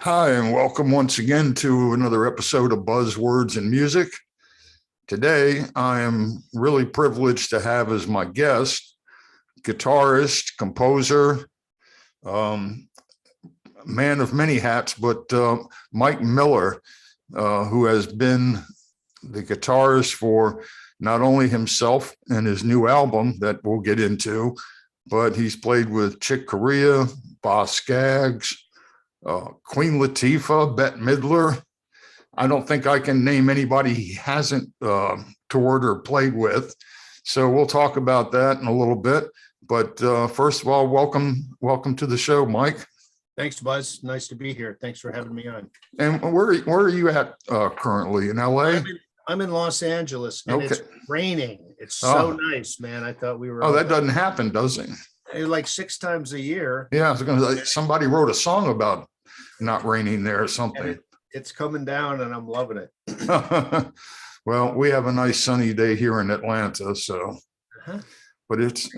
Hi, and welcome once again to another episode of Buzzwords in Music. Today, I am really privileged to have as my guest guitarist, composer, um, man of many hats, but Mike Miller, who has been the guitarist for not only himself and his new album that we'll get into, but he's played with Chick Corea, Boss Skaggs, Queen Latifa, Bette Midler. I don't think I can name anybody he hasn't toured or played with. So we'll talk about that in a little bit. But first of all, welcome to the show, Mike. Thanks, Buzz. Nice to be here. Thanks for having me on. And where are you at currently? In LA? I'm in Los Angeles, and Okay. It's raining. It's so nice, man. I thought we were. Oh, that doesn't happen, does it? Like 6 times a year. Yeah, I was going to say somebody wrote a song about not raining there or something. It's coming down, and I'm loving it. Well, we have a nice sunny day here in Atlanta, so. But it's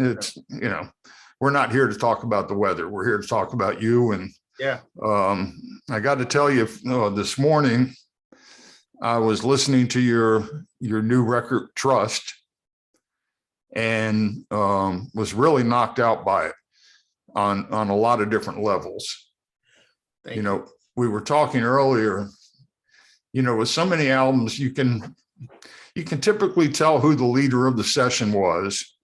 we're not here to talk about the weather. We're here to talk about you. And yeah, I got to tell you, this morning I was listening to your new record, Trust, and was really knocked out by it on a lot of different levels. Thank you. We were talking earlier, with so many albums, you can typically tell who the leader of the session was.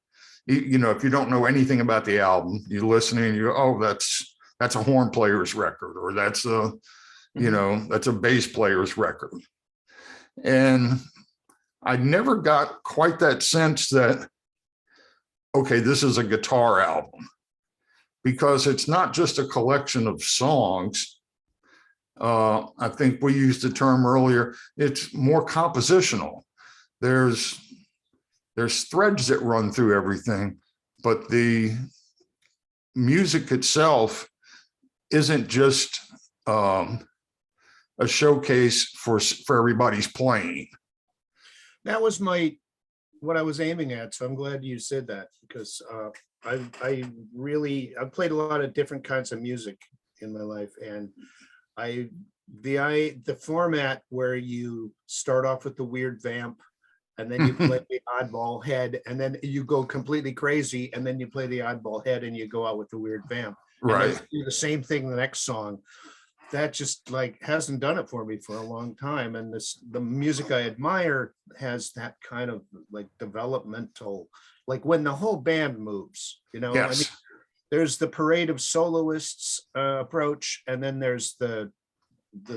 If you don't know anything about the album, you're listening and you go, oh, that's a horn player's record, or that's a bass player's record. And I never got quite that sense that, okay, this is a guitar album, because it's not just a collection of songs. I think we used the term earlier, it's more compositional. There's threads that run through everything, but the music itself isn't just a showcase for everybody's playing. That was what I was aiming at. So I'm glad you said that, because I've played a lot of different kinds of music in my life, and the format where you start off with the weird vamp, and then you play the oddball head, and then you go completely crazy, and then you play the oddball head and you go out with the weird vamp. Right. And do the same thing the next song. That just hasn't done it for me for a long time. And the music I admire has that kind of developmental, when the whole band moves, Yes. There's the parade of soloists approach, and then there's the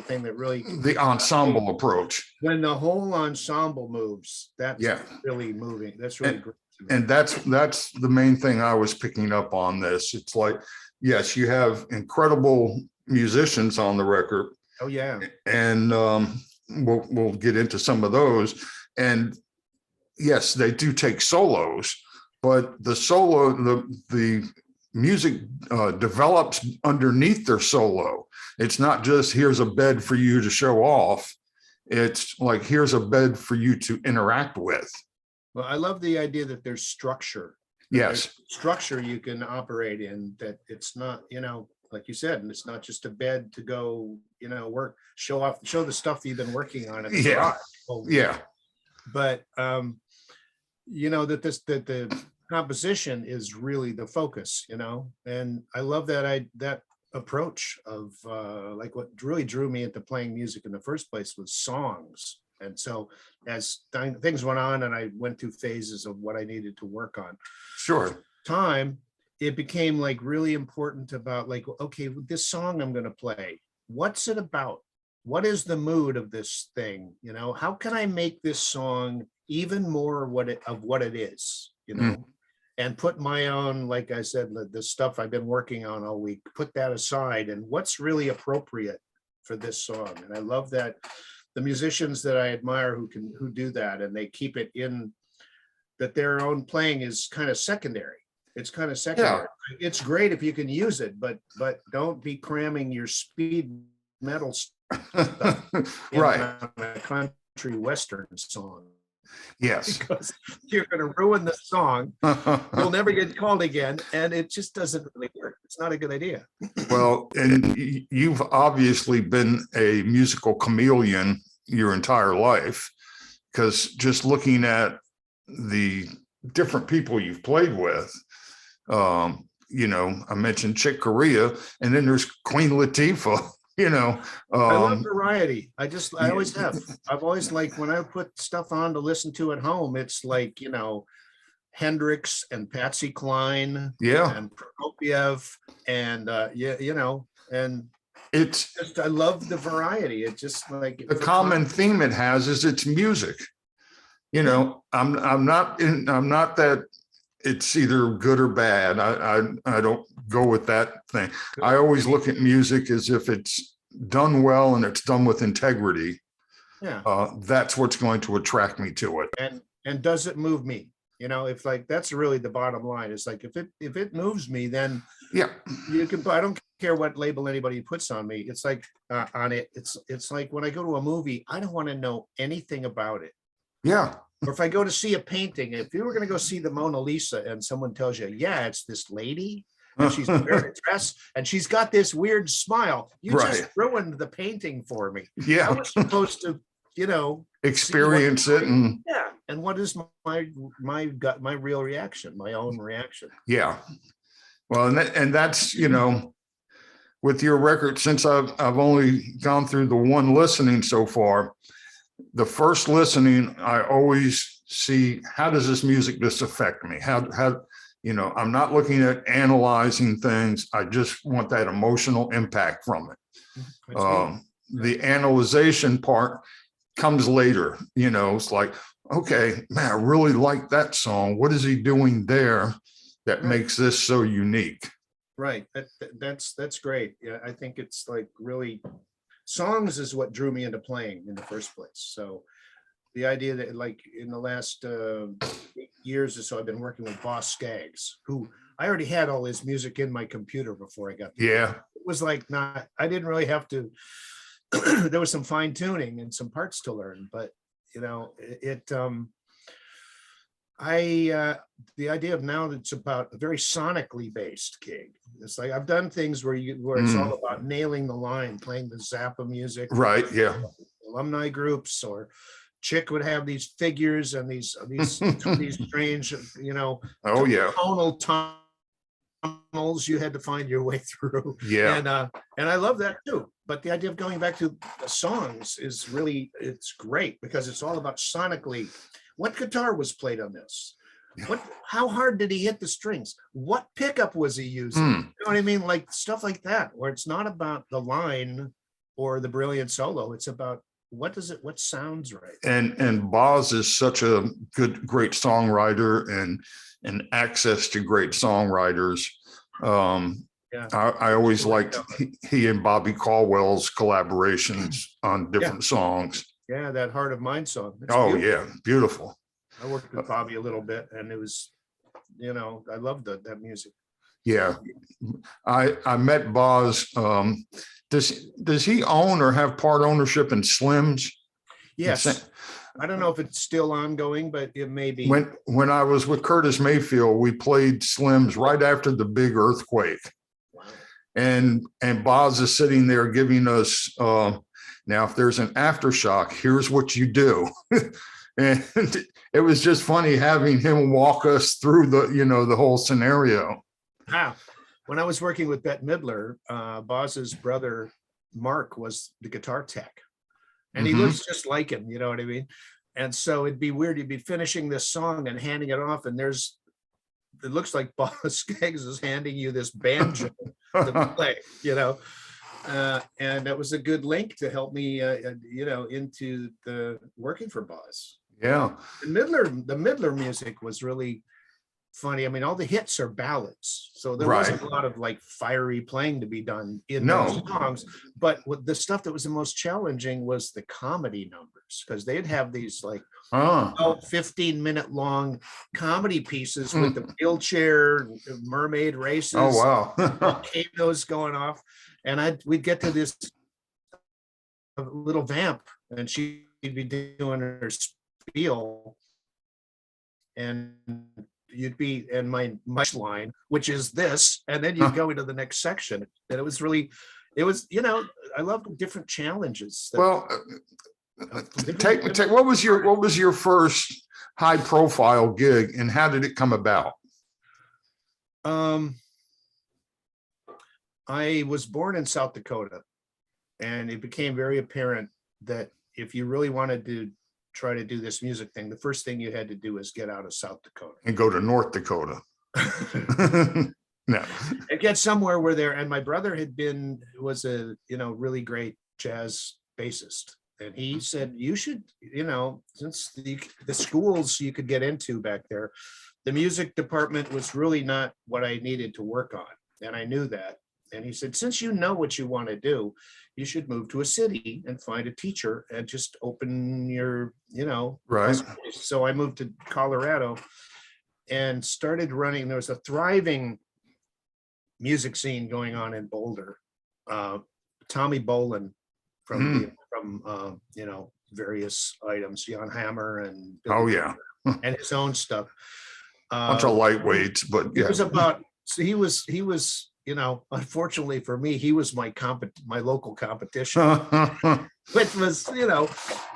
thing that really, the ensemble approach. when the whole ensemble moves, that's really moving. That's really great. And that's the main thing I was picking up on this. It's like, yes, you have incredible musicians on the record. Oh yeah. And we'll get into some of those. And yes, they do take solos, but the music develops underneath their solo. It's not just here's a bed for you to show off. It's like, here's a bed for you to interact with. Well, I love the idea that there's structure. Yes. There's structure you can operate in, that it's not, like you said, and it's not just a bed to go, work, show the stuff you've been working on. Yeah. Yeah. But, that the composition is really the focus, and I love that approach of what really drew me into playing music in the first place was songs. And so as things went on and I went through phases of what I needed to work on, it became really important about okay, this song I'm going to play, what's it about? What is the mood of this thing? How can I make this song even more of what it is, and put my own, like I said, the stuff I've been working on all week, put that aside, and what's really appropriate for this song. And I love that the musicians that I admire who do that, and they keep it in, that their own playing is kind of secondary. It's kind of secondary. Yeah. It's great if you can use it, but don't be cramming your speed metal stuff right. in a country western song. Yes. because you're going to ruin the song. You'll never get called again. And it just doesn't really work. It's not a good idea. Well, and you've obviously been a musical chameleon your entire life, because just looking at the different people you've played with, I mentioned Chick Corea, and then there's Queen Latifah. I love variety. I always have. I've always like when I put stuff on to listen to at home, it's like, Hendrix and Patsy Cline and Prokofiev and and it's just, I love the variety. It's just like the common theme it has is it's music. I'm not that it's either good or bad. I don't go with that thing. I always look at music as if it's done well and it's done with integrity. That's what's going to attract me to it. And does it move me? If like that's really the bottom line. It's like if it moves me, then you can. I don't care what label anybody puts on me. It's like on it. It's like when I go to a movie, I don't want to know anything about it. Yeah. Or if I go to see a painting, if you were going to go see the Mona Lisa and someone tells you, yeah, it's this lady and she's wearing a dress and she's got this weird smile, you just ruined the painting for me. Yeah. I was supposed to, experience it. And what is my real reaction, my own reaction? Yeah. Well, and that's, with your record, since I've only gone through the one listening so far, the first listening, I always see, how does this music just affect me? How I'm not looking at analyzing things. I just want that emotional impact from it. The analyzation part comes later. It's like, okay, man, I really like that song. What is he doing there that makes this so unique? Right. That's great. Yeah, I think it's like really, songs is what drew me into playing in the first place. So the idea that like in the last 8 years or so, I've been working with Boss Skaggs, who I already had all his music in my computer before I got there. It was like I didn't really have to, there was some fine tuning and some parts to learn, but the idea of now that it's about a very sonically based gig. It's like I've done things where it's all about nailing the line, playing the Zappa music, right? Yeah, alumni groups, or Chick would have these figures and these strange, tonal tunnels you had to find your way through. And I love that too. But the idea of going back to the songs is really, it's great because it's all about sonically. What guitar was played on this? How hard did he hit the strings? What pickup was he using? You know what I mean? Like stuff like that, where it's not about the line or the brilliant solo. It's about what sounds right. And Boz is such a great songwriter and access to great songwriters. I always liked he and Bobby Caldwell's collaborations on different songs. Yeah, that Heart of Mine song. Beautiful. I worked with Bobby a little bit, and it was, I loved that music. Yeah, I met Boz. Does he own or have part ownership in Slims? Yes. I don't know if it's still ongoing, but it may be. When I was with Curtis Mayfield, we played Slims right after the big earthquake. Wow. And Boz is sitting there giving us, now, if there's an aftershock, here's what you do. And it was just funny having him walk us through the whole scenario. Wow. When I was working with Bette Midler, Boz's brother, Mark, was the guitar tech. And he looks just like him, you know what I mean? And so it'd be weird. You'd be finishing this song and handing it off, and it looks like Boz Skaggs is handing you this banjo to play, and that was a good link to help me, into the working for Boz. Yeah. The Midler music was really funny. I mean, all the hits are ballads, so there wasn't a lot of like fiery playing to be done in those songs. But the stuff that was the most challenging was the comedy numbers, because they'd have these like 15-minute long comedy pieces with the wheelchair mermaid races. Oh wow. Volcanoes going off, and we'd get to this little vamp, and she'd be doing her feel, and you'd be in my line, which is this, and then you'd go into the next section. And it was really, I love different challenges. Well, what was your first high profile gig, and how did it come about? I was born in South Dakota, and it became very apparent that if you really wanted to try to do this music thing, the first thing you had to do is get out of South Dakota And go to North Dakota. No. And get somewhere where there. And my brother was a really great jazz bassist, and he said, you should, since the schools you could get into back there, the music department was really not what I needed to work on, and I knew that. And he said, since you know what you want to do, you should move to a city and find a teacher and just open your, Right. So I moved to Colorado and started running. There was a thriving music scene going on in Boulder. Tommy Bolin from various items, Jan Hammer and Billy and his own stuff. Bunch of lightweights, but yeah. It was about, so he was, unfortunately for me, he was my local competition, which was,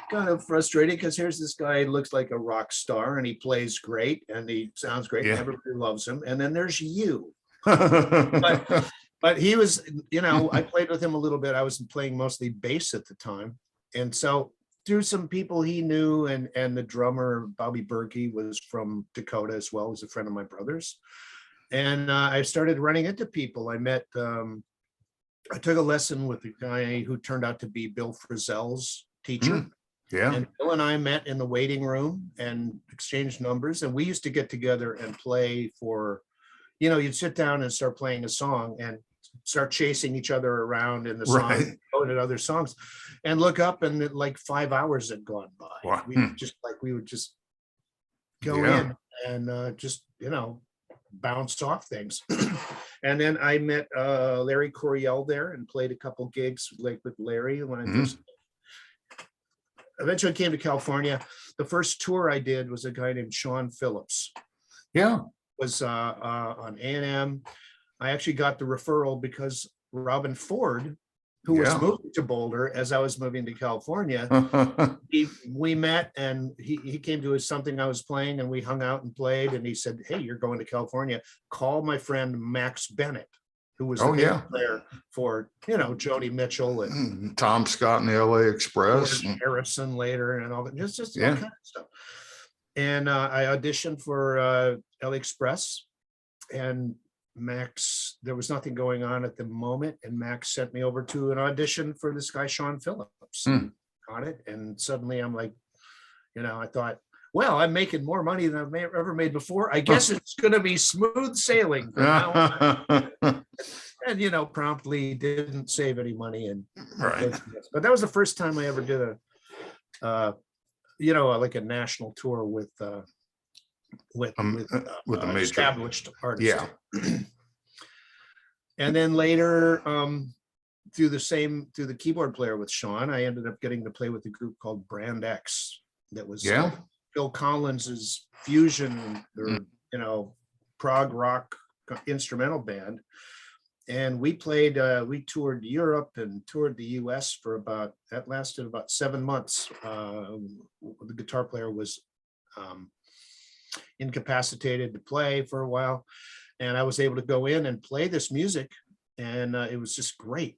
kind of frustrating, because here's this guy who looks like a rock star, and he plays great and he sounds great. And everybody loves him. And then there's you. But he was, I played with him a little bit. I was playing mostly bass at the time. And so through some people he knew, and the drummer, Bobby Berkey, was from Dakota as well, was a friend of my brother's. And I started running into people. I met, I took a lesson with a guy who turned out to be Bill Frisell's teacher. Yeah. And Bill and I met in the waiting room and exchanged numbers. And we used to get together and play for, you'd sit down and start playing a song and start chasing each other around in the song, Right. go to other songs, and look up, and like 5 hours had gone by. Wow. We would just go in and just, bounce off things. And then I met Larry Coryell there and played a couple gigs with Larry when I first eventually came to California. The first tour I did was a guy named Sean Phillips. Yeah. Was on A&M. I actually got the referral because Robin Ford, who was moving to Boulder as I was moving to California, we met, and he came to something I was playing, and we hung out and played, and he said, hey, you're going to California, call my friend Max Bennett, who was the bass player for, Joni Mitchell and Tom Scott and the LA Express, Harrison later, and all that, just all kind of stuff. And I auditioned for LA Express, and Max, there was nothing going on at the moment, and Max sent me over to an audition for this guy, Sean Phillips. Got it. And suddenly I'm like, I thought, well, I'm making more money than I've ever made before. I guess it's going to be smooth sailing from now on. And, promptly didn't save any money. But that was the first time I ever did like a national tour with a major established artist. Yeah. And then later, through the keyboard player with Sean, I ended up getting to play with a group called Brand X. That was Phil Collins's fusion, or prog rock instrumental band. And we toured Europe and toured the US for that lasted about 7 months. The guitar player was incapacitated to play for a while, and I was able to go in and play this music, and it was just great,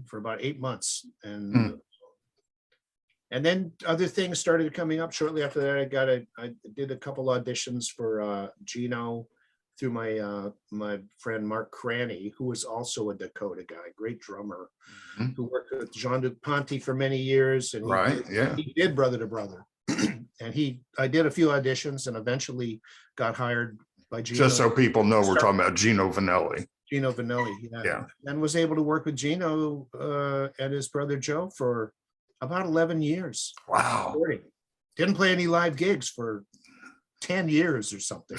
for about 8 months. And then other things started coming up shortly after that. I did a couple auditions for Gino through my friend Mark Cranny, who was also a Dakota guy, great drummer, who worked with Jean-Luc Ponty for many years, and he did Brother to Brother. And I did a few auditions and eventually got hired by Gino. Just so people know, we're talking about Gino Vanelli. Gino Vanelli, and was able to work with Gino and his brother Joe for about 11 years. Wow. Didn't play any live gigs for 10 years or something.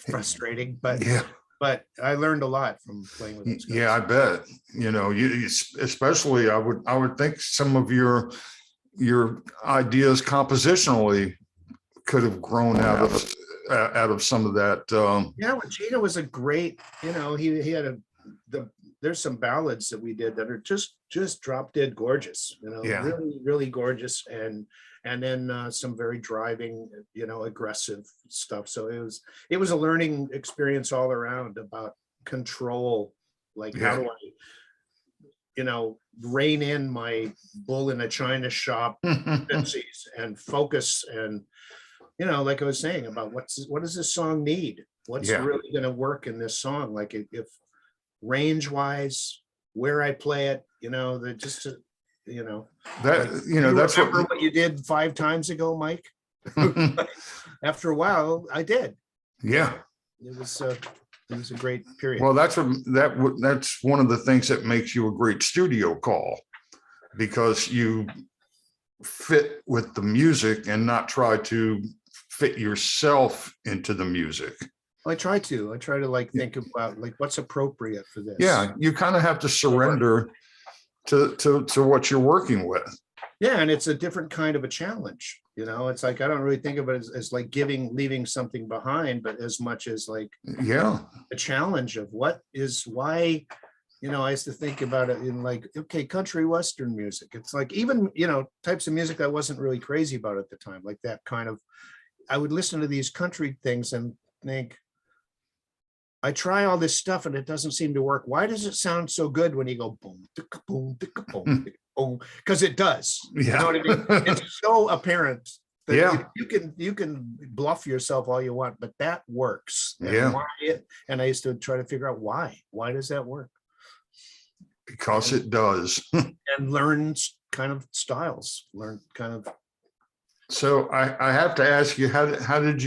Frustrating, but I learned a lot from playing with these guys. Yeah, I bet. You especially I would think some of your your ideas compositionally could have grown out of some of that. Yeah, well, Gina was a great, he had there's some ballads that we did that are just drop dead gorgeous, Yeah. really, really gorgeous. And then some very driving, aggressive stuff. So it was a learning experience all around about control. Like, how do I, rein in my bull in a china shop fancies and focus, and like I was saying about what does this song need? What's really going to work in this song? Like, if range wise, where I play it, that's what you did 5 times ago, Mike. After a while, I did. Yeah. It was a great period. Well, that's one of the things that makes you a great studio call, because you fit with the music and not try to fit yourself into the music. I try to like think about like what's appropriate for this. Yeah, you kind of have to surrender to what you're working with. Yeah, and it's a different kind of a challenge. It's like, I don't really think of it as like leaving something behind, but as much as like a challenge of why. I used to think about it in like, okay, country western music. It's like, even types of music I wasn't really crazy about at the time, like that kind of. I would listen to these country things and think, I try all this stuff and it doesn't seem to work. Why does it sound so good when you go boom, ticka, boom, ticka, boom, ticka, boom? Because it does. Yeah. You know what I mean? It's so apparent that Yeah. you can bluff yourself all you want, but that works. And Yeah. And I used to try to figure out why. Why does that work? Because it does. And learn kind of styles. Learn kind of. So I have to ask you, how did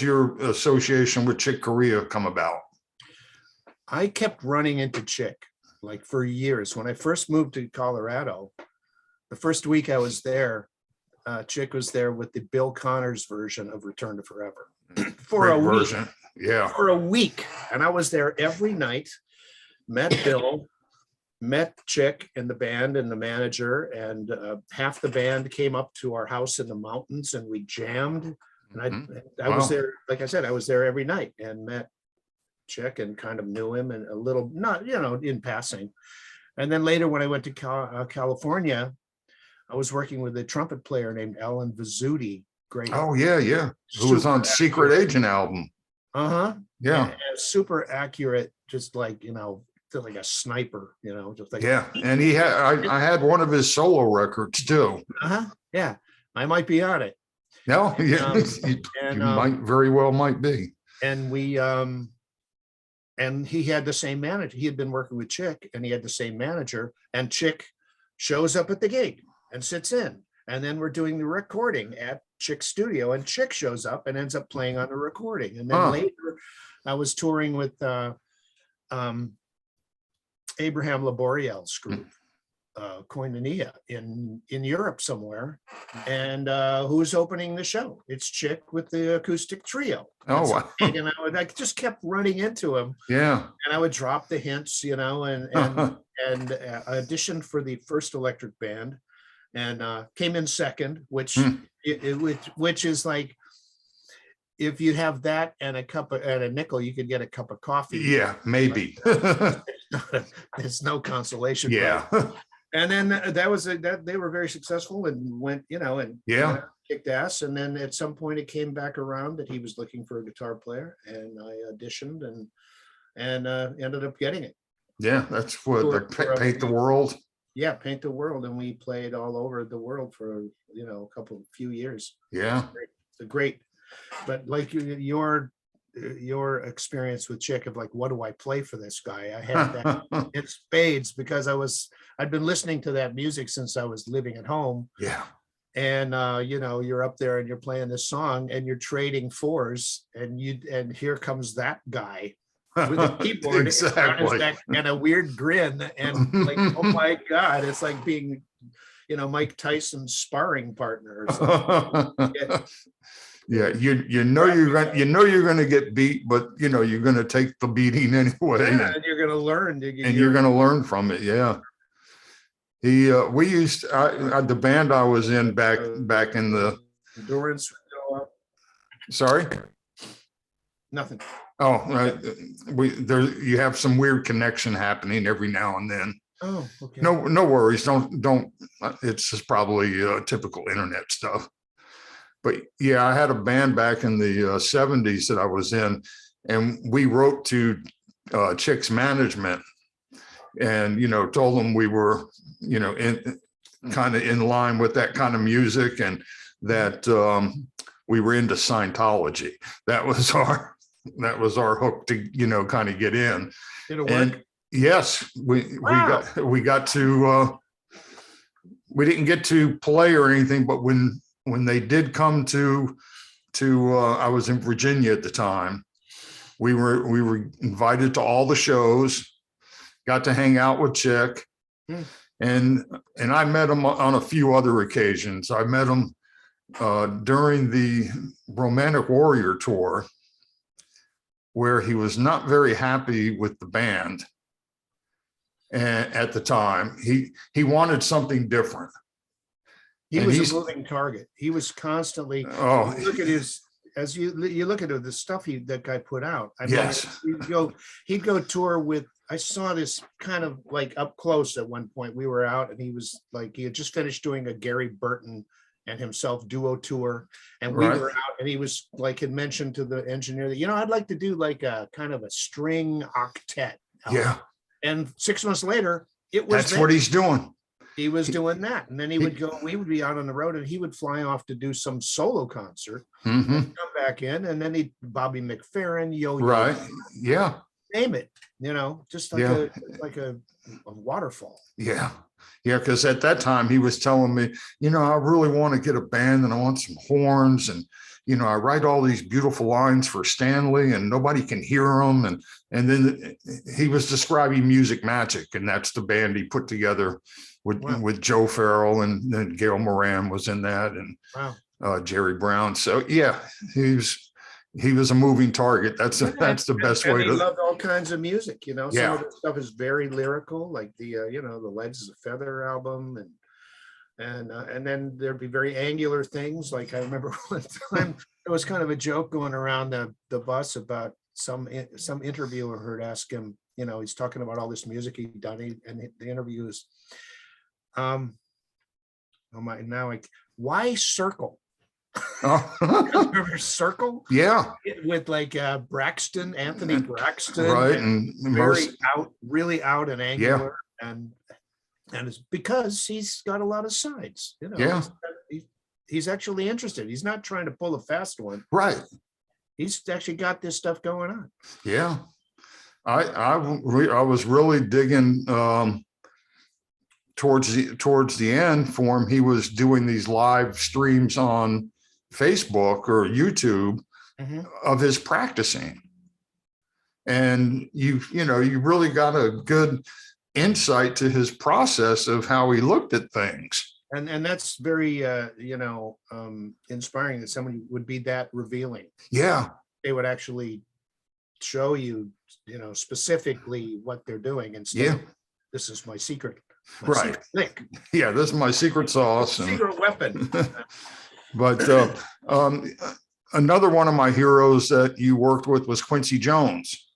your association with Chick Corea come about? I kept running into Chick like for years. When I first moved to Colorado, the first week I was there, Chick was there with the Bill Connors version of Return to Forever for Great a week. version. Yeah. For a week. And I was there every night, met Bill, met Chick and the band and the manager, and half the band came up to our house in the mountains and we jammed. And I was there, like I said, I was there every night and met Chick and kind of knew him and a little, not, in passing. And then later when I went to California, I was working with a trumpet player named Alan Vizzuti. Great. Oh, yeah. Who was on Secret Agent album. Uh-huh. Yeah. And super accurate, just like, like a sniper, just like. Yeah. And he had, I had one of his solo records too. Uh-huh. Yeah. I might be on it. No, yeah, you might very well might be. And we, and he had the same manager. He had been working with Chick and he had the same manager, and Chick shows up at the gig and sits in. And then we're doing the recording at Chick's studio and Chick shows up and ends up playing on the recording. And then later I was touring with Abraham Laboriel's group. Queen Latifa in Europe somewhere, and who's opening the show? It's Chick with the acoustic trio. Oh, wow. And I just kept running into him. Yeah. And I would drop the hints, and auditioned for the first electric band, and came in second, which is like, if you have that and a nickel, you could get a cup of coffee. Yeah, maybe. It's no consolation. Yeah. And then that they were very successful and went, kicked ass. And then at some point it came back around that he was looking for a guitar player, and I auditioned and ended up getting it. Yeah, that's what Paint the World. Yeah, Paint the World, and we played all over the world for a few years. Yeah, it's great. But like your experience with Chick of like, what do I play for this guy? I had that in spades because I'd been listening to that music since I was living at home. Yeah. And you're up there and you're playing this song and you're trading fours, and here comes that guy with a keyboard exactly. And a weird grin, and like, oh my God, it's like being Mike Tyson's sparring partner or something. Yeah, you're going to get beat, but you're going to take the beating anyway. Yeah, and you're going to learn. You're going to learn from it. Yeah. We used the band I was in back in the. Endurance. Sorry. Nothing. Oh, you have some weird connection happening every now and then. Oh, okay. No worries. Don't. It's just probably typical internet stuff. But yeah, I had a band back in the 70s that I was in, and we wrote to Chick's management, and told them we were kind of in line with that kind of music, and that we were into Scientology. That was our hook to kind of get in. Did it work? And yes, we got to. We didn't get to play or anything, but when they did come to I was in Virginia at the time. We were invited to all the shows, got to hang out with Chick, and I met him on a few other occasions. I met him during the Romantic Warrior tour, where he was not very happy with the band. And at the time, he wanted something different. He was a moving target. He was constantly. Oh, look at you look at the stuff that guy put out. I mean, yes. He'd go tour with. I saw this kind of like up close at one point. We were out, and he was like, he had just finished doing a Gary Burton and himself duo tour, and we were out, and he was like, had mentioned to the engineer that I'd like to do like a kind of a string octet album. Yeah. And 6 months later, it was. That's what he's doing. He was doing that, and then he would go. We would be out on the road, and he would fly off to do some solo concert, come back in, and then Bobby McFerrin, Yo-Yo, right? Yeah, name it. Just like a waterfall. Yeah, because at that time he was telling me, I really want to get a band, and I want some horns, and I write all these beautiful lines for Stanley, and nobody can hear them, and then he was describing Music Magic, and that's the band he put together with Joe Farrell, and then Gail Moran was in that, and Jerry Brown. So yeah, he was a moving target. That's the best way to. He loved all kinds of music. Some of Yeah. the stuff is very lyrical, like the the Legs of Feather album, and then there'd be very angular things. Like I remember one time there was kind of a joke going around the bus about some interviewer heard ask him. He's talking about all this music he'd done, and the interview is. Why Circle? Remember Circle? Yeah, with like Anthony Braxton, right, and really out and angular, and it's because he's got a lot of sides. Yeah, he's actually interested. He's not trying to pull a fast one, right? He's actually got this stuff going on. Yeah, I was really digging. Towards the end for him, he was doing these live streams on Facebook or YouTube of his practicing, and you really got a good insight to his process of how he looked at things, and that's very inspiring that somebody would be that revealing. Yeah, they would actually show you specifically what they're doing instead of, this is my secret. Right. Yeah, this is my secret sauce. Secret weapon. But another one of my heroes that you worked with was Quincy Jones.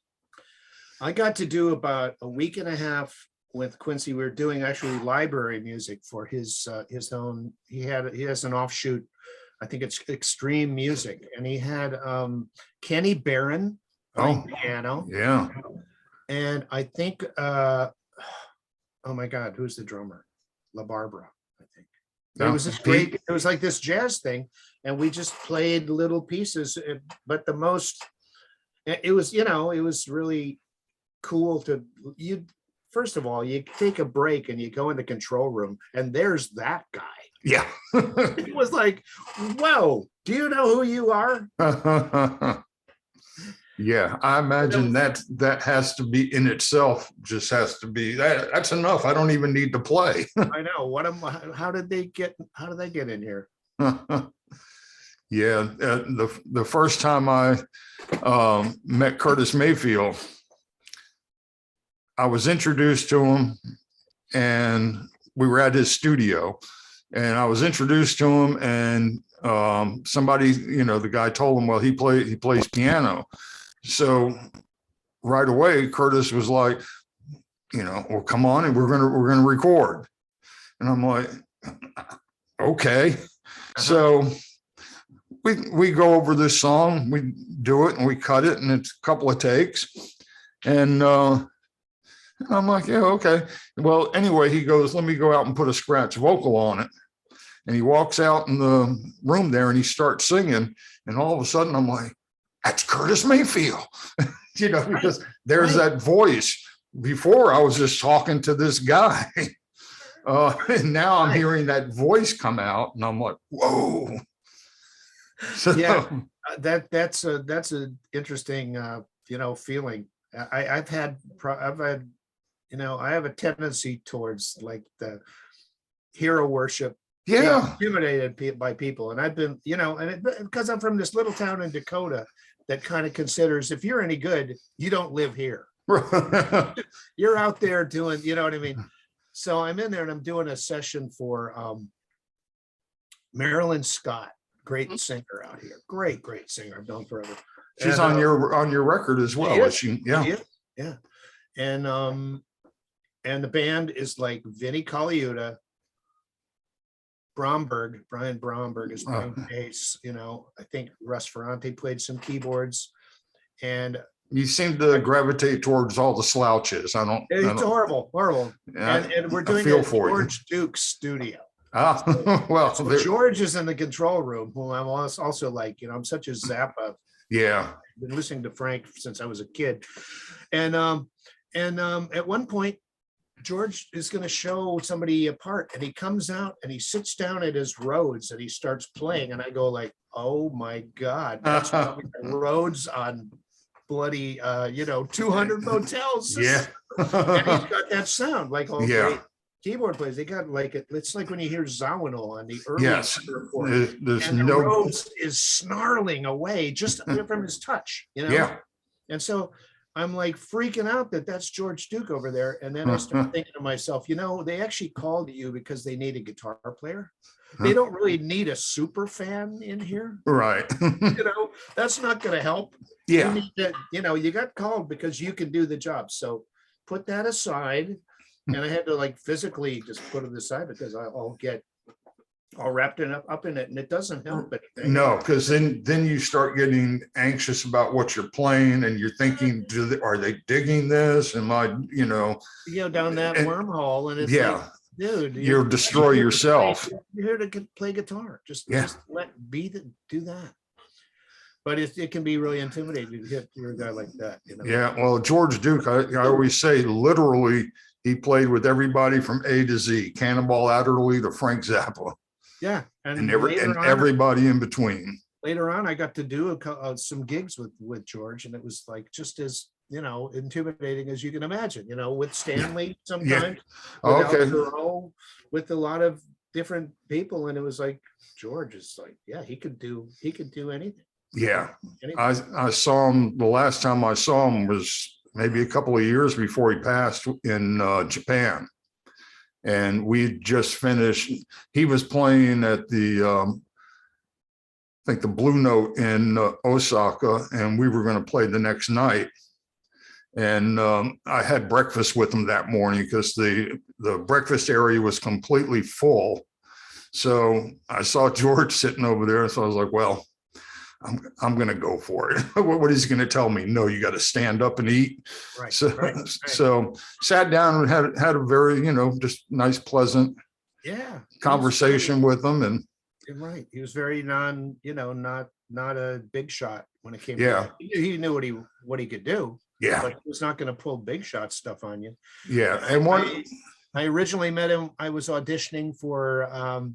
I got to do about a week and a half with Quincy. We were doing actually library music for his own. He has an offshoot. I think it's Extreme Music, and he had Kenny Barron playing piano. Yeah. And I think oh my God, who's the drummer? La Barbara, I think. It was this great, it was like this jazz thing, and we just played little pieces, but it was really cool first of all, you take a break and you go in the control room, and there's that guy. Yeah. It was like, whoa, do you know who you are? Yeah, I imagine that has to be in itself, just has to be that's enough. I don't even need to play. I know. How did they get in here? Yeah, the first time I met Curtis Mayfield, I was introduced to him, and we were at his studio, and I was introduced to him, and somebody, the guy told him, well, he plays piano. So right away, Curtis was like, well, come on, and we're gonna record. And I'm like, okay. So we go over this song, we do it, and we cut it, and it's a couple of takes. And I'm like, yeah, okay. Well, anyway, he goes, let me go out and put a scratch vocal on it. And he walks out in the room there and he starts singing. And all of a sudden I'm like, that's Curtis Mayfield, because there's that voice. Before I was just talking to this guy. And now I'm hearing that voice come out and I'm like, whoa. So, yeah, that's an interesting, feeling. I have a tendency towards like the hero worship. Yeah. Intimidated by people. And I've been, because I'm from this little town in Dakota that kind of considers if you're any good, you don't live here. You're out there doing, you know what I mean? So I'm in there and I'm doing a session for Marilyn Scott, great singer out here. Great singer. I've known forever. She's on your record as well. Is she? Yeah. Yeah. And the band is like Vinnie Colaiuta, Brian Bromberg is playing bass. I think Russ Ferrante played some keyboards, and you seem to gravitate towards all the slouches. It's horrible. And we're doing it at George Duke's studio. Well, so George is in the control room, who I'm also like, I'm such a Zappa. Yeah. I've been listening to Frank since I was a kid. And at one point, George is going to show somebody a part, and he comes out and he sits down at his Rhodes and he starts playing. And I go like, oh my God, that's Rhodes on bloody, 200 motels. Yeah. And he's got that sound like all great keyboard players. They got like, it's like when you hear Zawinul on the early report. And Rhodes is snarling away just from his touch, Yeah. And so I'm like freaking out that's George Duke over there. And then I start thinking to myself, they actually called you because they need a guitar player. They don't really need a super fan in here. Right. That's not going to help. Yeah. You need to, you got called because you can do the job. So put that aside. And I had to like physically just put it aside because I'll get all wrapped up in it, and it doesn't help anything. No, because then you start getting anxious about what you're playing, and you're thinking, are they digging this? Am I, you go down that wormhole, and it's like, dude, you'll destroy yourself. You're here to play guitar. Just do that. But it can be really intimidating to hit your guy like that. Yeah. Well, George Duke, I always say, literally, he played with everybody from A to Z, Cannonball Adderley to Frank Zappa. Yeah, and everybody in between. Later on, I got to do some gigs with George, and it was like just as intimidating as you can imagine. With Stanley sometimes, with a lot of different people, and it was like George is like, he could do anything. Yeah, I saw him. The last time I saw him was maybe a couple of years before he passed in Japan. And we just finished, he was playing at the, I think the Blue Note in Osaka, and we were going to play the next night. And I had breakfast with him that morning because the breakfast area was completely full. So I saw George sitting over there. So I was like, well, I'm going to go for it. What is he going to tell me? No, you got to stand up and eat. Right. So sat down and had a very, just nice, pleasant conversation with him. And right. He was very not a big shot when it came to yeah. that. He knew what he could do. Yeah. But he was not going to pull big shot stuff on you. Yeah. And I originally met him. I was auditioning for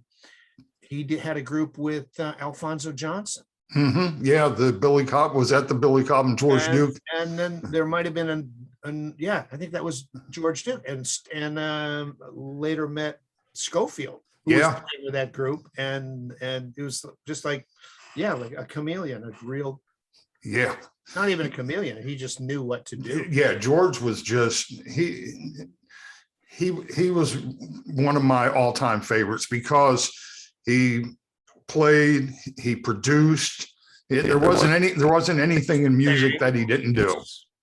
he had a group with Alfonso Johnson. Mm-hmm. Yeah, the Billy Cobb was at the Billy Cobb and George Duke, and then there might have been I think that was George Duke, and later met Schofield, who was playing with that group, and it was just like like a chameleon, a real not even a chameleon. He just knew what to do. Yeah, George was just he was one of my all-time favorites because he played, he produced. There wasn't anything in music that he didn't do.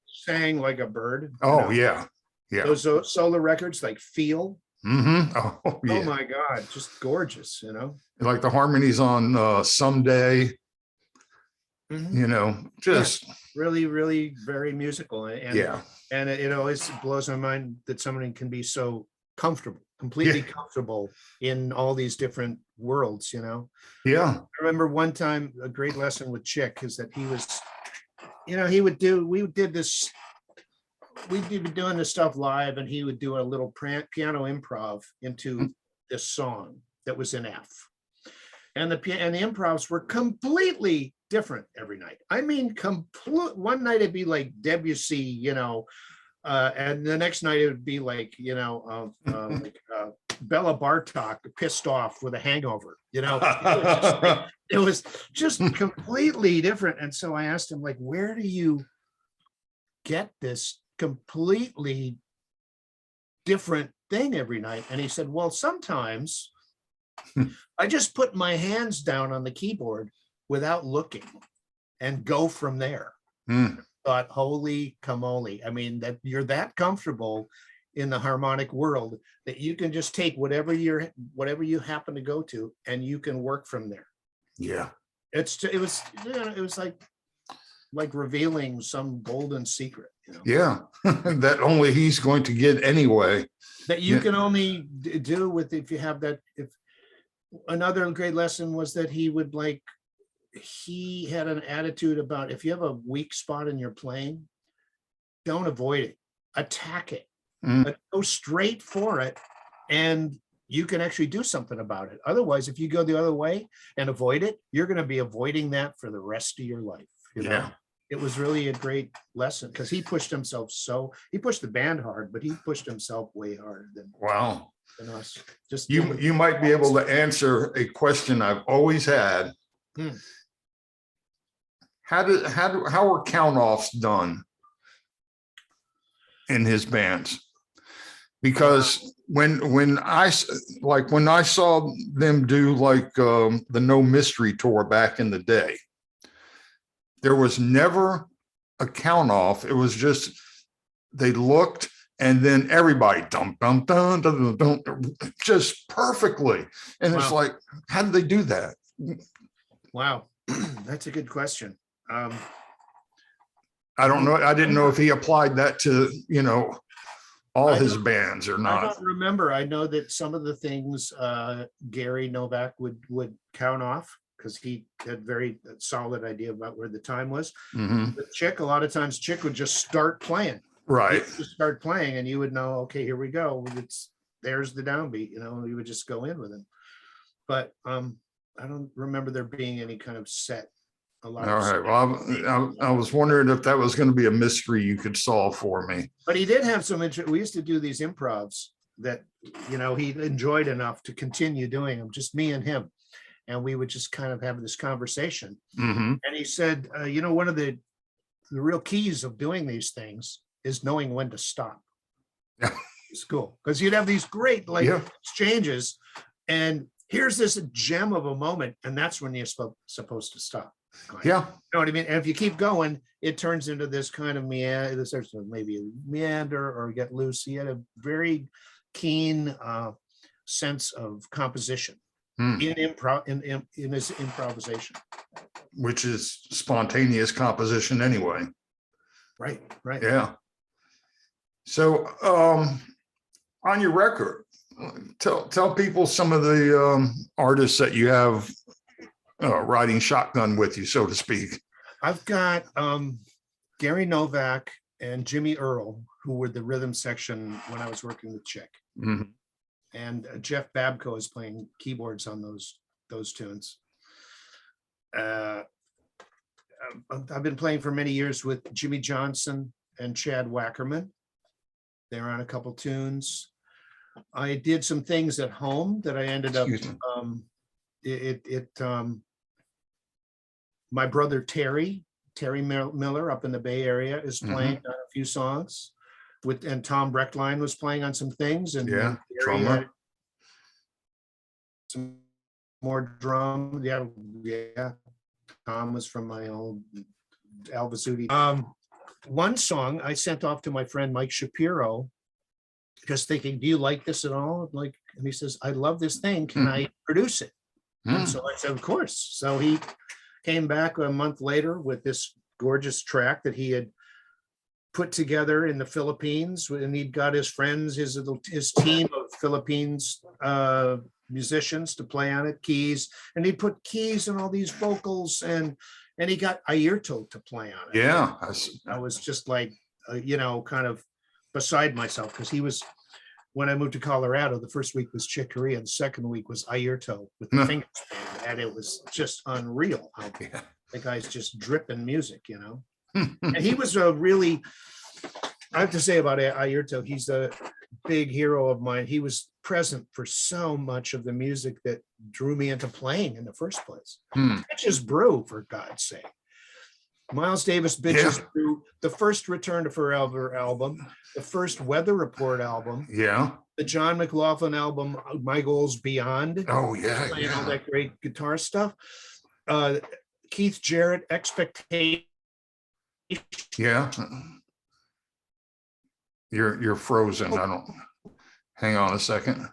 Sang like a bird. Oh yeah, yeah. Those solo records like Feel. Mm-hmm. Oh yeah. Oh my God, just gorgeous, Like the harmonies on Someday. Mhm. Just really, really very musical. And yeah. And it always blows my mind that somebody can be so comfortable, completely comfortable in all these different worlds, Yeah. I remember one time a great lesson with Chick is that he was, we'd be doing this stuff live and he would do a little piano improv into this song that was in F. And the improvs were completely different every night. I mean, one night it'd be like Debussy, and the next night it would be like, Bella Bartok pissed off with a hangover, it was just completely different. And so I asked him, like, where do you get this completely different thing every night? And he said, well, sometimes I just put my hands down on the keyboard without looking and go from there. Thought, holy camole. I mean, that you're that comfortable in the harmonic world that you can just take whatever you happen to go to and you can work from there. Yeah. It was like revealing some golden secret, Yeah. That only he's going to get anyway. That you can only do with, if you have that. If another great lesson was that he had an attitude about, if you have a weak spot in your playing, don't avoid it, attack it, but go straight for it, and you can actually do something about it. Otherwise, if you go the other way and avoid it, you're going to be avoiding that for the rest of your life. Yeah. It was really a great lesson because he pushed himself he pushed the band hard, but he pushed himself way harder than us. Just you might be able to answer a question I've always had. How are count-offs done in his bands? Because when I saw them do like the No Mystery tour back in the day, there was never a count-off. It was just they looked and then everybody dum dum dum dum dum, just perfectly. And it's like, how did they do that? Wow, that's a good question. I don't know. I didn't know if he applied that to, all his bands or I not. don't remember. I know that some of the things Gary Novak would count off because he had very solid idea about where the time was. But Chick, a lot of times Chick would just start playing. Right. Just start playing and you would know, okay, here we go. There's the downbeat, you would just go in with him. But I don't remember there being any kind of set. All right. Well, I was wondering if that was going to be a mystery you could solve for me. But he did have some interest. We used to do these improvs that, he enjoyed enough to continue doing them, just me and him. And we would just kind of have this conversation. And he said, one of the real keys of doing these things is knowing when to stop. It's cool. Because you'd have these great exchanges. And here's this gem of a moment. And that's when you're supposed to stop. Yeah. You know what I mean? And if you keep going, it turns into this kind of meander, maybe a meander or get loose. He had a very keen sense of composition in his improvisation. Which is spontaneous composition anyway. Right. Yeah. So on your record, tell people some of the artists that you have riding shotgun with you, so to speak. I've got Gary Novak and Jimmy Earl, who were the rhythm section when I was working with Chick. And Jeff Babco is playing keyboards on those tunes. I've been playing for many years with Jimmy Johnson and Chad Wackerman. They're on a couple tunes. I did some things at home that I ended up my brother Terry Miller up in the Bay Area is playing on a few songs. and Tom Breckline was playing on some things, and Yeah, Gary had drummer. some more drum. Yeah. Tom was from my old Alva Sudi. One song I sent off to my friend Mike Shapiro, just thinking, do you like this at all? Like, and he says, I love this thing. Can I produce it? And so I said, of course. So he came back a month later with this gorgeous track that he had put together in the Philippines, and he'd got his friends, his team of Philippines musicians to play on it, keys, and he put keys and all these vocals, and he got Ayrton to play on it. Yeah. I was just like, kind of beside myself, because he was, when I moved to Colorado, the first week was Chick Corea, the second week was Ayrton with the fingers, and it was just unreal how the guy's just dripping music, And he was a really, I have to say about Ayrton, he's a big hero of mine. He was present for so much of the music that drew me into playing in the first place. Bitches Brew, for God's sake. Miles Davis, Bitches Brew, the first Return to Forever album, the first Weather Report album, the John McLaughlin album, My Goals Beyond. Oh, yeah. Playing all that great guitar stuff. Keith Jarrett, Expectation. Yeah. You're frozen. I don't, hang on a second.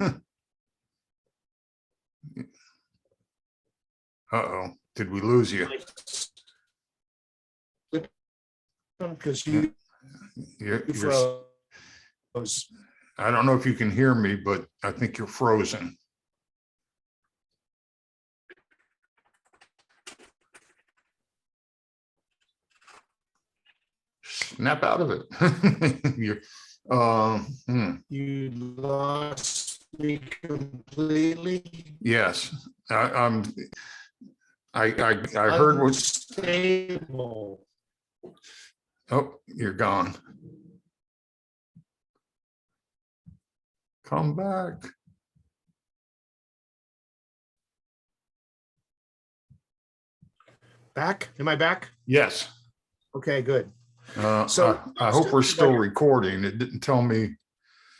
Uh-oh, did we lose you? Because you're, froze. I don't know if you can hear me, but I think you're frozen. Snap out of it. You're, You lost me completely. Yes, I heard what. Stable. Oh, you're gone. Come back. Back? Am I back? Yes. Okay, good. So I hope we're still recording. It didn't tell me.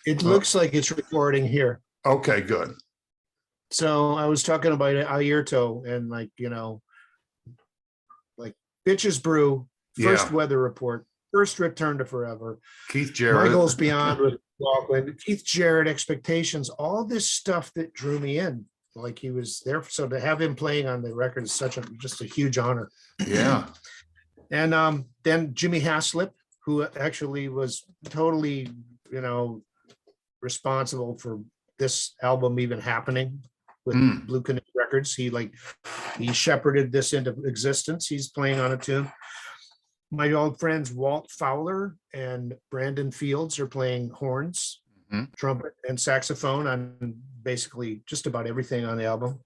It looks like it's recording here. Okay, good. So I was talking about Ayrton and like Bitches Brew, first Weather Report, first Return to Forever, Keith Jarrett, My Goals Beyond with Lachlan, Keith Jarrett, Expectations, all this stuff that drew me in. Like he was there, so to have him playing on the record is just a huge honor. Yeah. And then Jimmy Haslip, who actually was totally, responsible for this album even happening with Blue Canoe Records. He shepherded this into existence. He's playing on it too. My old friends Walt Fowler and Brandon Fields are playing horns, trumpet, and saxophone on basically just about everything on the album.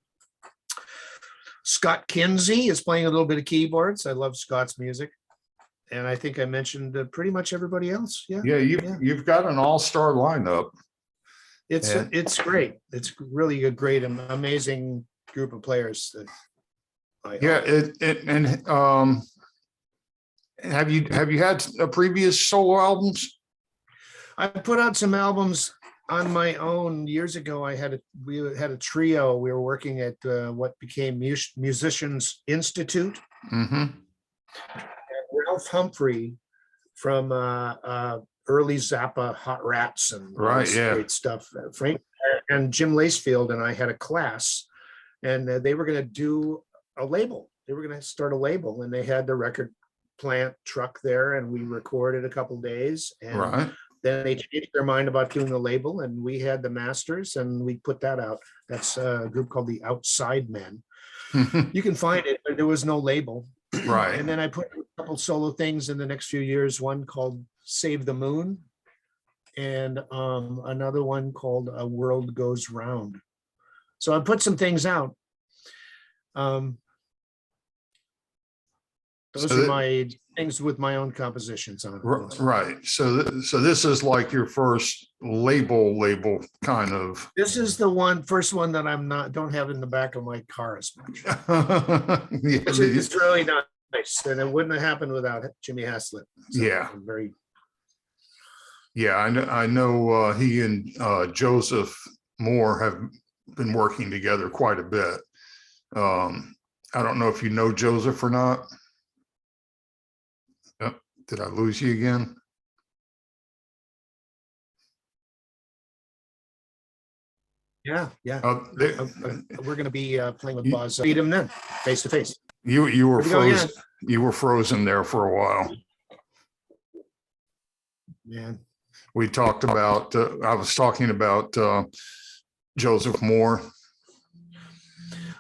Scott Kinsey is playing a little bit of keyboards. I love Scott's music. And I think I mentioned pretty much everybody else. Yeah. You've got an all-star lineup. It's great. It's really a great, amazing group of players. Have you had previous solo albums? I put out some albums on my own years ago. We had a trio. We were working at what became Musicians Institute. And Ralph Humphrey from early Zappa, Hot Rats, and great stuff. Frank and Jim Lacefield and I had a class, and they were going to do a label. They were going to start a label, and they had the record plant truck there, and we recorded a couple days. And then they changed their mind about doing the label, and we had the masters, and we put that out. That's a group called the Outside Men. You can find it, but there was no label. And then I put a couple solo things in the next few years, one called Save the Moon, and another one called A World Goes Round. So I put some things out. Those are my things with my own compositions on it. Right. So this is like your first label kind of. This is the first one that don't have in the back of my car as much. It's really nice, and it wouldn't have happened without Jimmy Haslip. So I'm very. Yeah, I know he and Joseph Moore have been working together quite a bit. I don't know if you know Joseph or not. Oh, did I lose you again? Yeah, yeah. They, We're going to be playing with you, Buzz. Meet him then, face to face. you were Here we go again. frozen. You were frozen there for a while. Man. We talked about. I was talking about Joseph Moore.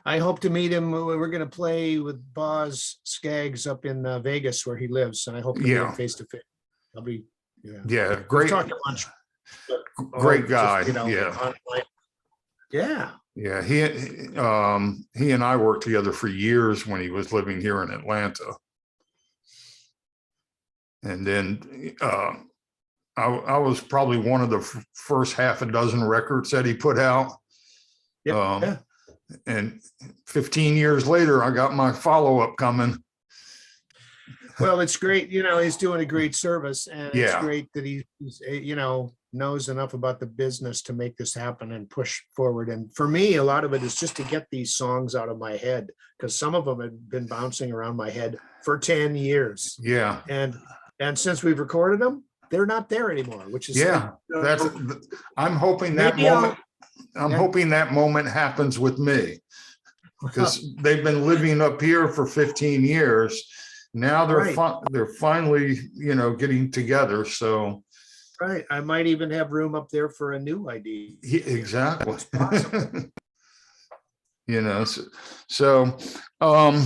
I hope to meet him. We're going to play with Boz Skaggs up in Vegas where he lives, and I hope to meet him face to face. I'll be, yeah, great, great guy. Just, yeah, online. Yeah, yeah. He and I worked together for years when he was living here in Atlanta, and then I was probably one of the first half a dozen records that he put out. Yeah. And 15 years later, I got my follow-up coming. Well, it's great. He's doing a great service, and it's Yeah. great that he's knows enough about the business to make this happen and push forward. And for me, a lot of it is just to get these songs out of my head, because some of them have been bouncing around my head for 10 years. Yeah. And since we've recorded them, they're not there anymore, which is I'm hoping that moment. I'm hoping that moment happens with me, because they've been living up here for 15 years. Now they're finally, getting together. So, right. I might even have room up there for a new ID. Yeah, exactly. So, do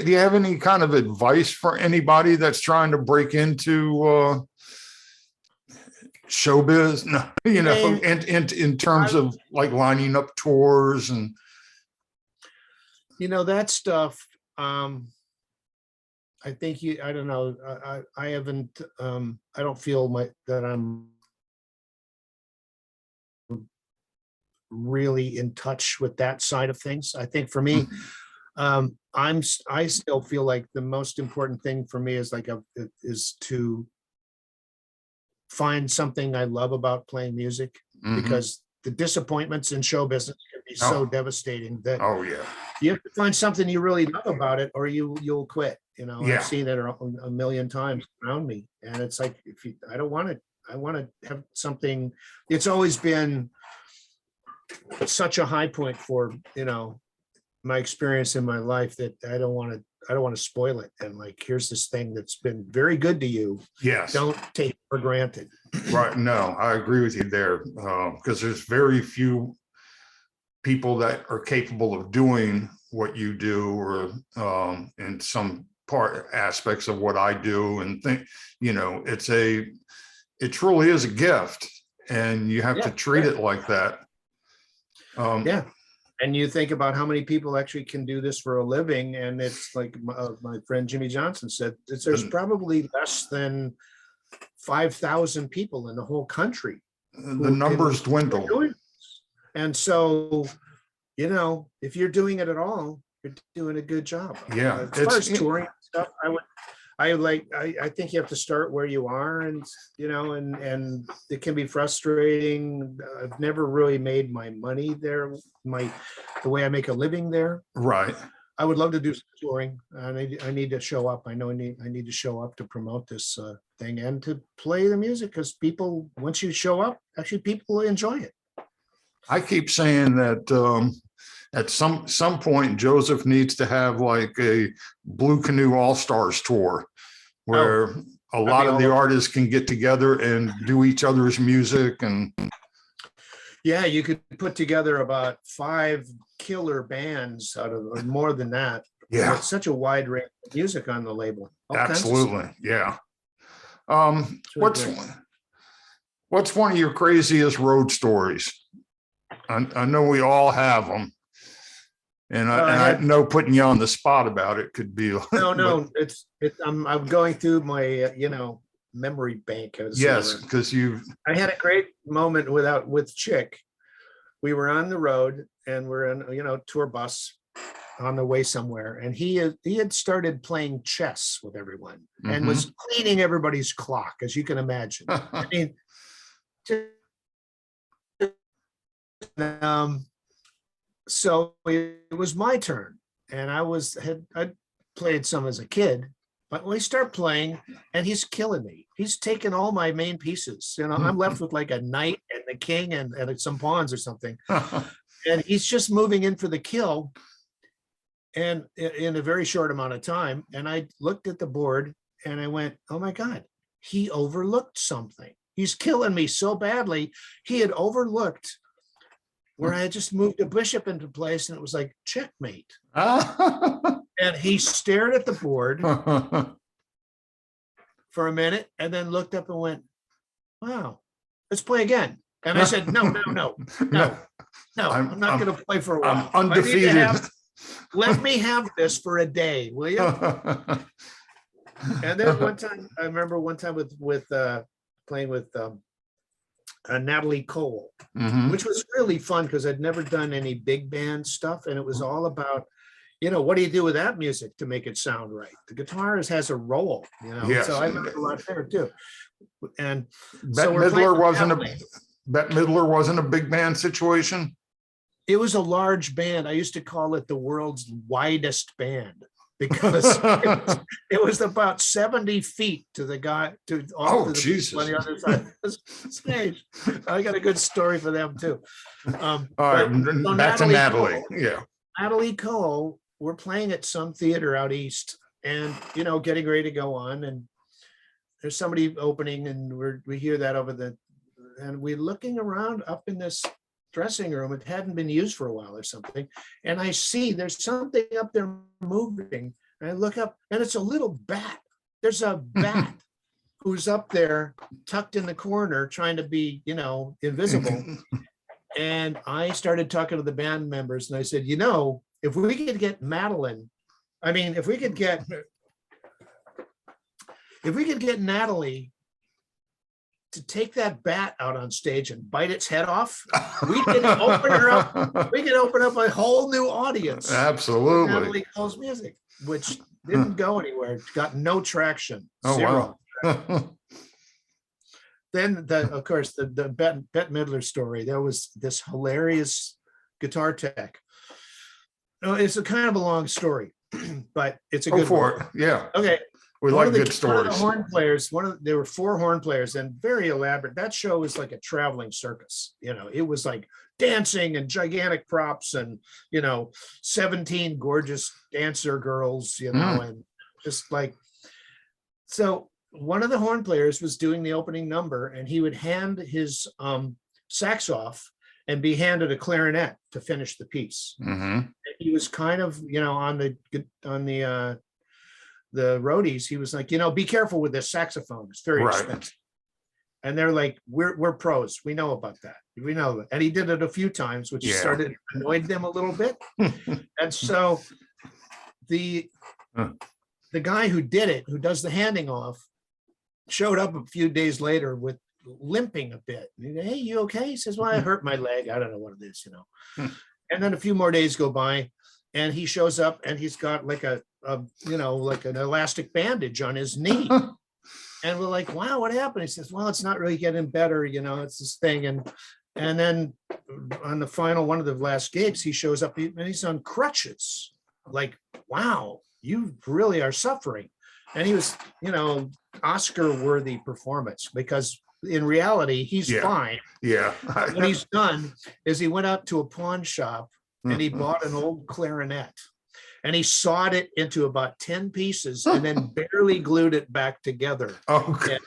you have any kind of advice for anybody that's trying to break into showbiz? No, in terms of like lining up tours and that stuff. I think I don't know. I haven't. I don't feel that I'm really in touch with that side of things. I think for me, I still feel like the most important thing for me is to find something I love about playing music, because the disappointments in show business can be so devastating that you have to find something you really love about it, or you'll quit. I've seen it a million times around me, and it's like, I want to have something. It's always been such a high point for my experience in my life that I don't want to spoil it. And like, here's this thing that's been very good to you. Yes. Don't take it for granted. Right. No, I agree with you there, because there's very few people that are capable of doing what you do, or in some aspects of what I do, and think, it truly is a gift, and you have to treat it like that. And you think about how many people actually can do this for a living, and it's like my friend Jimmy Johnson said, there's probably less than 5,000 people in the whole country. The numbers dwindle. And so, if you're doing it at all, you're doing a good job. Yeah. As far as touring stuff, I think you have to start where you are, and and it can be frustrating. I've never really made my money there, the way I make a living there. Right. I would love to do some touring. I need to show up. I know I need to show up to promote this thing and to play the music, because people, once you show up, actually people enjoy it. I keep saying that at some point, Joseph needs to have like a Blue Canoe All-Stars tour, where a lot of the artists can get together and do each other's music. And yeah, you could put together about 5 killer bands out of, or more than that. Yeah, it's such a wide range of music on the label. Absolutely. Yeah. What's one of your craziest road stories? I know we all have them, and I know putting you on the spot about it could be. No, it's I'm going through my memory bank. Yes, because I had a great moment with Chick. We were on the road, and we're in tour bus, on the way somewhere, and he had started playing chess with everyone and was cleaning everybody's clock, as you can imagine. I mean, so it was my turn, and I played some as a kid, but we start playing, and he's killing me. He's taking all my main pieces. You know, I'm left with like a knight and the king and some pawns or something, and he's just moving in for the kill, and in a very short amount of time. And I looked at the board, and I went, "Oh my God, he overlooked something. He's killing me so badly." He had overlooked where I had just moved a bishop into place, and it was like checkmate. And he stared at the board for a minute, and then looked up and went, "Wow, let's play again." And I said, "No, I'm not going to play for a while. I'm undefeated. Let me have this for a day, will you?" And then one time, I remember with playing with Natalie Cole, which was really fun because I'd never done any big band stuff, and it was all about, what do you do with that music to make it sound right? The guitarist has a role, Yes. So I learned a lot there too. And Bette Midler wasn't a big band situation. It was a large band. I used to call it the world's widest band because it was about 70 feet to the guy Jesus. On the other side of the stage. I got a good story for them too. All right, back to Natalie. Yeah. Natalie Cole, we're playing at some theater out east, and getting ready to go on, and there's somebody opening, and we hear that and we're looking around up in this dressing room. It hadn't been used for a while or something, and I see there's something up there moving, and I look up, and it's a little bat. There's a bat who's up there tucked in the corner trying to be invisible. And I started talking to the band members, and I said, if we could get Natalie to take that bat out on stage and bite its head off, we can open her up. We can open up a whole new audience. Absolutely. Natalie Cole's music, which didn't go anywhere, got no traction. Oh, zero. wow. Then, of course, the Bette Midler story. There was this hilarious guitar tech. It's a kind of a long story, but it's a good one. Yeah. Okay. We like good stories. One of the horn players, there were 4 horn players, and very elaborate. That show was like a traveling circus. It was like dancing and gigantic props and 17 gorgeous dancer girls, and just like, so one of the horn players was doing the opening number, and he would hand his sax off and be handed a clarinet to finish the piece. And he was kind of, on the roadies, he was like, be careful with this saxophone. It's very expensive. And they're like, we're pros. We know about that. We know that. And he did it a few times, which started annoyed them a little bit. And so the guy who did it, who does the handing off, showed up a few days later with limping a bit. Hey, you okay? He says, well, I hurt my leg. I don't know what it is, And then a few more days go by, and he shows up, and he's got like like an elastic bandage on his knee. And we're like, wow, what happened? He says, well, it's not really getting better. It's this thing. And then on the final one of the last gigs, he shows up and he's on crutches. Like, wow, you really are suffering. And he was, Oscar-worthy performance, because in reality, he's fine. Yeah. What he's done is he went out to a pawn shop and he bought an old clarinet, and he sawed it into about 10 pieces and then barely glued it back together. Okay.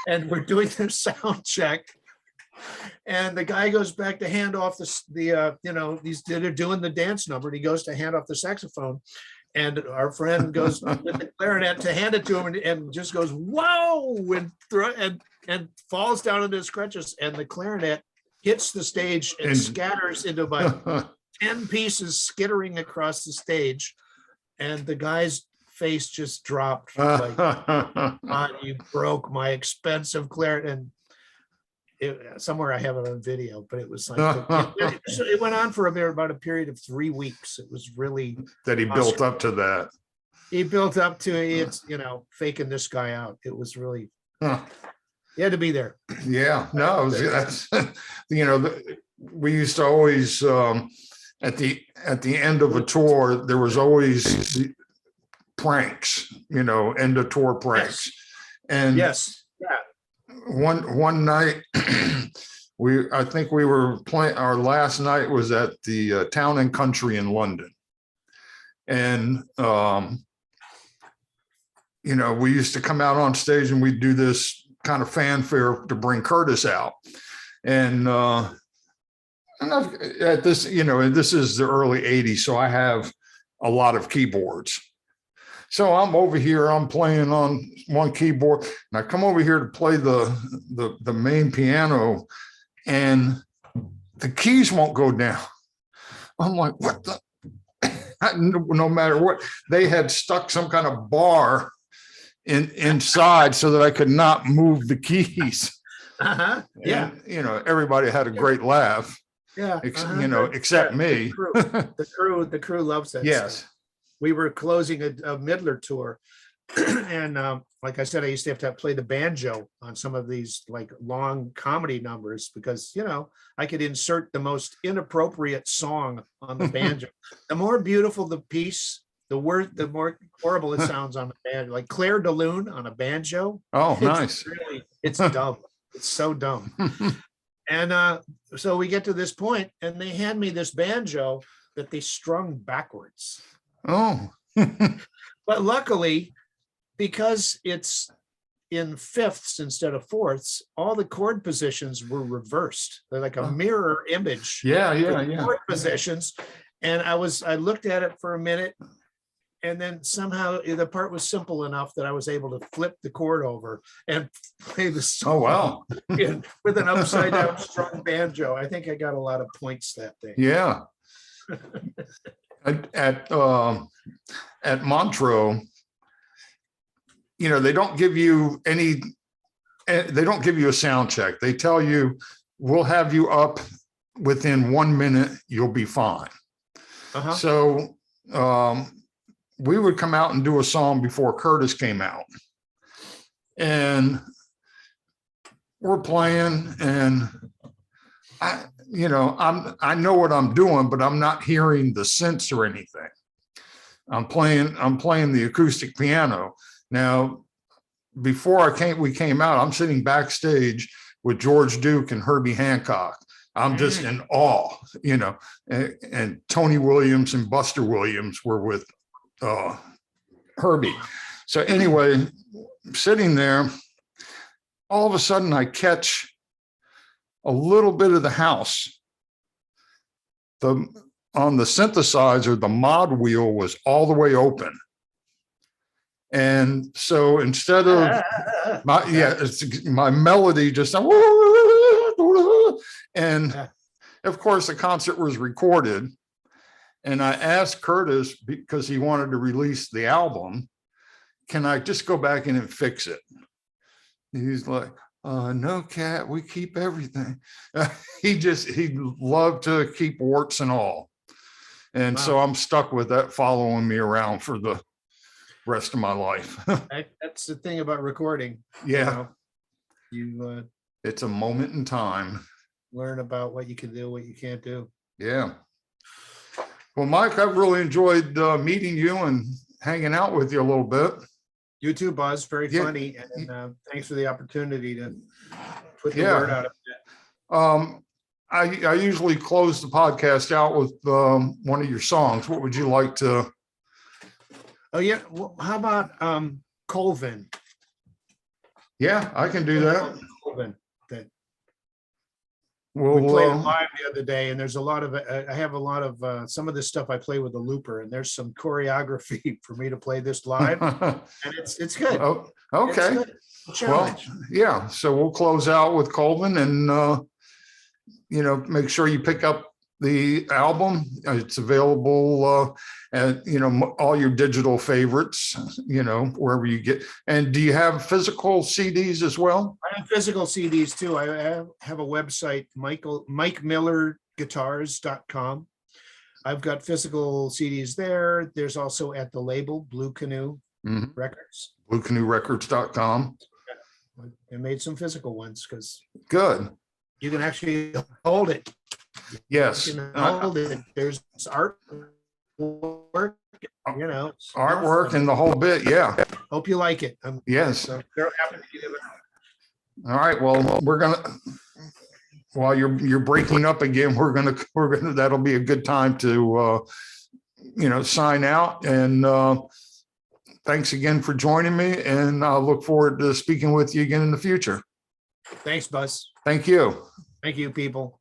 And we're doing the sound check, and the guy goes back to hand off they're doing the dance number, and he goes to hand off the saxophone. And our friend goes with the clarinet to hand it to him, and just goes, whoa, and falls down into his crutches. And the clarinet hits the stage and scatters into about 10 pieces, skittering across the stage. And the guy's face just dropped. Like, God, you broke my expensive clarinet. somewhere I have it on video, but it was like, it went on for about a period of 3 weeks. It was really that he built up to that. He built up to it's, faking this guy out. It was really, he had to be there. Yeah, no, that's, we used to always, at the end of a tour, there was always the pranks, end of tour pranks. Yes. And Yes. Yeah. One night, I think we were playing, our last night was at the Town and Country in London. And, we used to come out on stage and we'd do this kind of fanfare to bring Curtis out. And at this, this is the early 80s, so I have a lot of keyboards. So I'm over here, I'm playing on one keyboard, and I come over here to play the main piano, and the keys won't go down. I'm like, what the? No matter what, they had stuck some kind of bar inside so that I could not move the keys. Yeah. And, everybody had a great laugh. Yeah. Except me. The crew loves that. Yes. Stuff. We were closing a Midler tour. And like I said, I used to have to play the banjo on some of these like long comedy numbers because, I could insert the most inappropriate song on the banjo. The more beautiful the piece, the more horrible it sounds on the banjo. Like Claire de Lune on a banjo. Oh, nice. It's dumb. It's so dumb. And so we get to this point and they hand me this banjo that they strung backwards. Oh. But luckily, because it's in fifths instead of fourths, all the chord positions were reversed. They're like a mirror image. Yeah. Chord positions. And I looked at it for a minute, and then somehow the part was simple enough that I was able to flip the chord over and play the song. Oh, wow. With an upside down strung banjo. I think I got a lot of points that day. Yeah. At Montreux, they don't give you a sound check. They tell you, we'll have you up within 1 minute, you'll be fine. So we would come out and do a song before Curtis came out. And we're playing, and I know what I'm doing, but I'm not hearing the synths or anything. I'm playing the acoustic piano. Now, before we came out, I'm sitting backstage with George Duke and Herbie Hancock. I'm just in awe, and Tony Williams and Buster Williams were with Herbie. So anyway, sitting there, all of a sudden I catch a little bit of the house. On the synthesizer, the mod wheel was all the way open. And so instead of my melody just, and of course the concert was recorded. And I asked Curtis, because he wanted to release the album, can I just go back in and fix it? He's like, no, Cat, we keep everything. He loved to keep warts and all. And so I'm stuck with that following me around for the rest of my life. That's the thing about recording. Yeah. You it's a moment in time. Learn about what you can do, what you can't do. Yeah. Well, Mike, I've really enjoyed meeting you and hanging out with you a little bit. You too, Buzz. Very funny. And thanks for the opportunity to put the word out of it. I usually close the podcast out with one of your songs. What would you like to? Oh, yeah. Well, how about Colvin? Yeah, I can do that. Colvin. We played it live the other day, and there's a lot of I have a lot of some of this stuff I play with the looper, and there's some choreography for me to play this live, and it's good. Oh, okay. It's good. Well, yeah. So we'll close out with Colvin, and make sure you pick up the album. It's available at, all your digital favorites, wherever you get. And do you have physical CDs as well? I have physical CDs too. I have a website, Mike Miller Guitars.com. I've got physical CDs there. There's also at the label Blue Canoe Records. BlueCanoeRecords.com. I made some physical ones because Good. you can actually hold it. Yes. You can hold it. There's artwork, Artwork and the whole bit. Yeah. Hope you like it. Yes. So they're happy to give it out. All right. Well, while you're breaking up again, we're gonna that'll be a good time to sign out. And thanks again for joining me. And I look forward to speaking with you again in the future. Thanks, Buzz. Thank you. Thank you, people.